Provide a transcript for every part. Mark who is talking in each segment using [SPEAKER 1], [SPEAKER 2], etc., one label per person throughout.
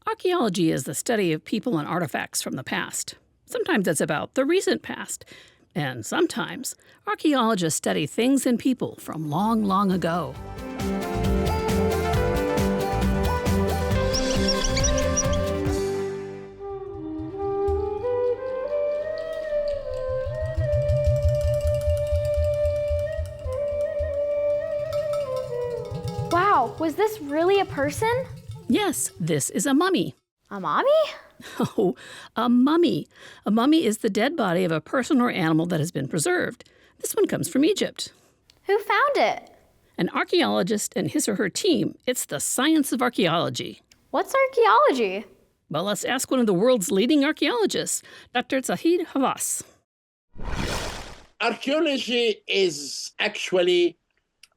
[SPEAKER 1] Archaeology is the study of people and artifacts from the past. Sometimes it's about the recent past. And sometimes archaeologists study things and people from long, long ago.
[SPEAKER 2] Wow, was this really a person?
[SPEAKER 1] Yes, this is a mummy.
[SPEAKER 2] A mommy?
[SPEAKER 1] Oh, a mummy. A mummy is the dead body of a person or animal that has been preserved. This one comes from Egypt.
[SPEAKER 2] Who found it?
[SPEAKER 1] An archaeologist and his or her team. It's the science of archaeology.
[SPEAKER 2] What's archaeology?
[SPEAKER 1] Well, let's ask one of the world's leading archaeologists, Dr. Zahid Havas.
[SPEAKER 3] Archaeology is actually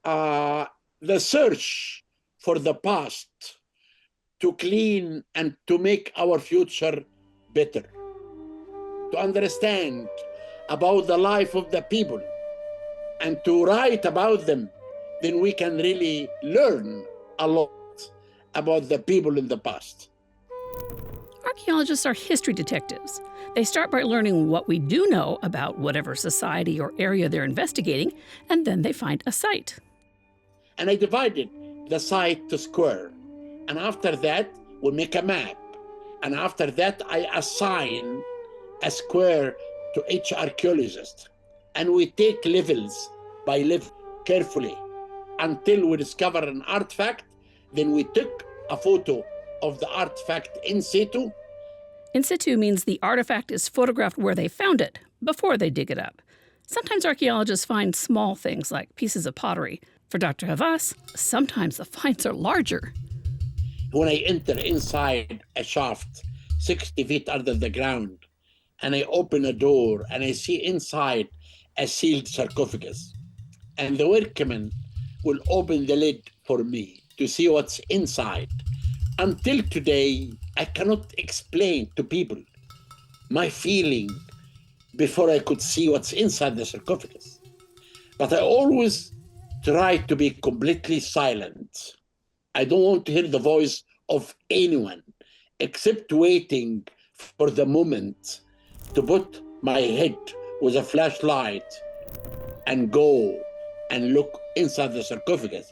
[SPEAKER 3] the search for the past to clean and to make our future better, to understand about the life of the people and to write about them. Then we can really learn a lot about the people in the past.
[SPEAKER 1] Archaeologists are history detectives. They start by learning what we do know about whatever society or area they're investigating, and then they find a site.
[SPEAKER 3] And I divided the site to square. And after that, we make a map. And after that, I assign a square to each archaeologist. And we take levels by level carefully until we discover an artifact. Then we took a photo of the artifact in situ.
[SPEAKER 1] In situ means the artifact is photographed where they found it, before they dig it up. Sometimes archaeologists find small things like pieces of pottery. For Dr. Havas, sometimes the finds are larger.
[SPEAKER 3] When I enter inside a shaft 60 feet under the ground, and I open a door and I see inside a sealed sarcophagus, and the workman will open the lid for me to see what's inside. Until today, I cannot explain to people my feeling before I could see what's inside the sarcophagus. But I always try to be completely silent. I don't want to hear the voice of anyone except waiting for the moment to put my head with a flashlight and go and look inside the sarcophagus.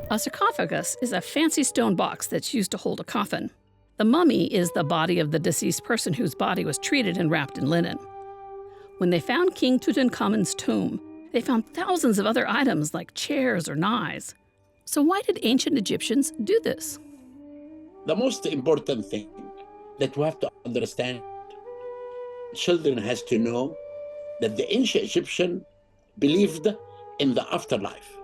[SPEAKER 1] A sarcophagus is a fancy stone box that's used to hold a coffin. The mummy is the body of the deceased person whose body was treated and wrapped in linen. When they found King Tutankhamun's tomb, they found thousands of other items like chairs or knives. So why did ancient Egyptians do this?
[SPEAKER 3] The most important thing that we have to understand, children has to know that the ancient Egyptian believed in the afterlife.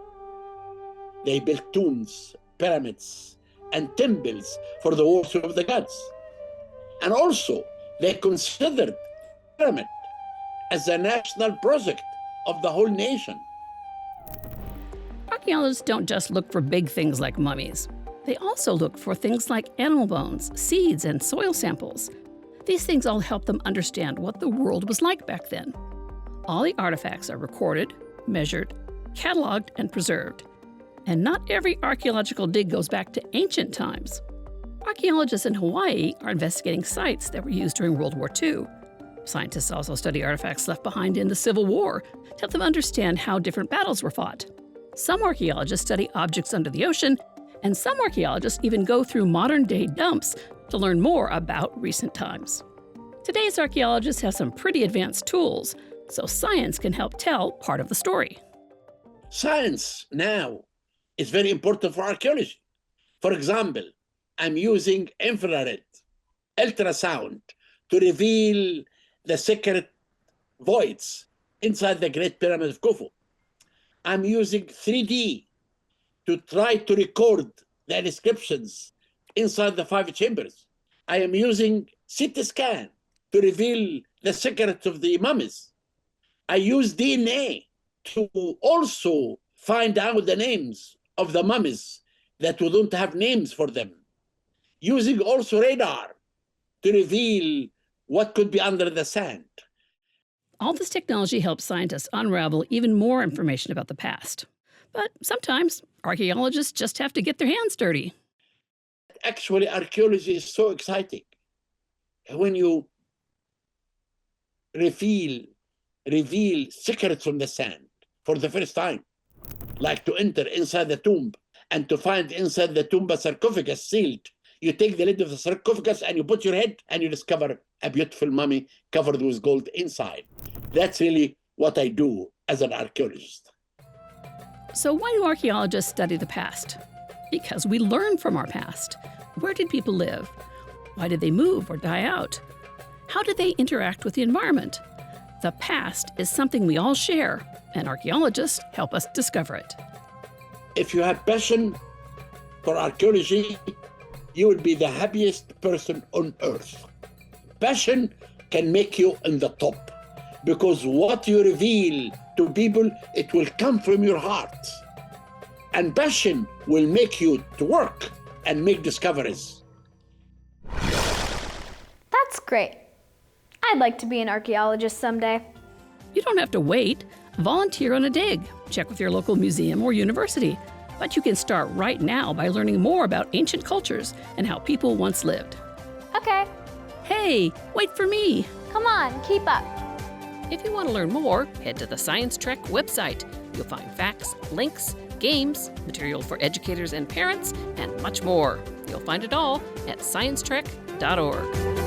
[SPEAKER 3] They built tombs, pyramids, and temples for the worship of the gods. And also, they considered pyramid as a national project of the whole nation.
[SPEAKER 1] Archaeologists don't just look for big things like mummies. They also look for things like animal bones, seeds, and soil samples. These things all help them understand what the world was like back then. All the artifacts are recorded, measured, cataloged, and preserved. And not every archaeological dig goes back to ancient times. Archaeologists in Hawaii are investigating sites that were used during World War II. Scientists also study artifacts left behind in the Civil War to help them understand how different battles were fought. Some archaeologists study objects under the ocean, and some archaeologists even go through modern-day dumps to learn more about recent times. Today's archaeologists have some pretty advanced tools, so science can help tell part of the story.
[SPEAKER 3] Science now is very important for archaeology. For example, I'm using infrared, ultrasound to reveal the secret voids inside the Great Pyramid of Khufu. I'm using 3D to try to record the inscriptions inside the 5 chambers. I am using CT scan to reveal the secrets of the mummies. I use DNA to also find out the names of the mummies that we don't have names for them. Using also radar to reveal what could be under the sand.
[SPEAKER 1] All this technology helps scientists unravel even more information about the past. But sometimes archaeologists just have to get their hands dirty.
[SPEAKER 3] actually, archaeology is so exciting. When you reveal secrets from the sand for the first time, like to enter inside the tomb and to find inside the tomb a sarcophagus sealed. You take the lid of the sarcophagus and you put your head and you discover a beautiful mummy covered with gold inside. That's really what I do as an archaeologist.
[SPEAKER 1] So why do archaeologists study the past? Because we learn from our past. Where did people live? Why did they move or die out? How did they interact with the environment? The past is something we all share, and archaeologists help us discover it.
[SPEAKER 3] If you have passion for archaeology, you will be the happiest person on earth. Passion can make you in the top, because what you reveal to people, it will come from your heart. And passion will make you to work and make discoveries.
[SPEAKER 2] That's great. I'd like to be an archaeologist someday.
[SPEAKER 1] You don't have to wait. Volunteer on a dig. Check with your local museum or university. But you can start right now by learning more about ancient cultures and how people once lived.
[SPEAKER 2] Okay,
[SPEAKER 1] Hey, wait for me.
[SPEAKER 2] come on, keep up.
[SPEAKER 1] If you want to learn more, head to the Science Trek website. You'll find facts, links, games, material for educators and parents, and much more. You'll find it all at sciencetrek.org.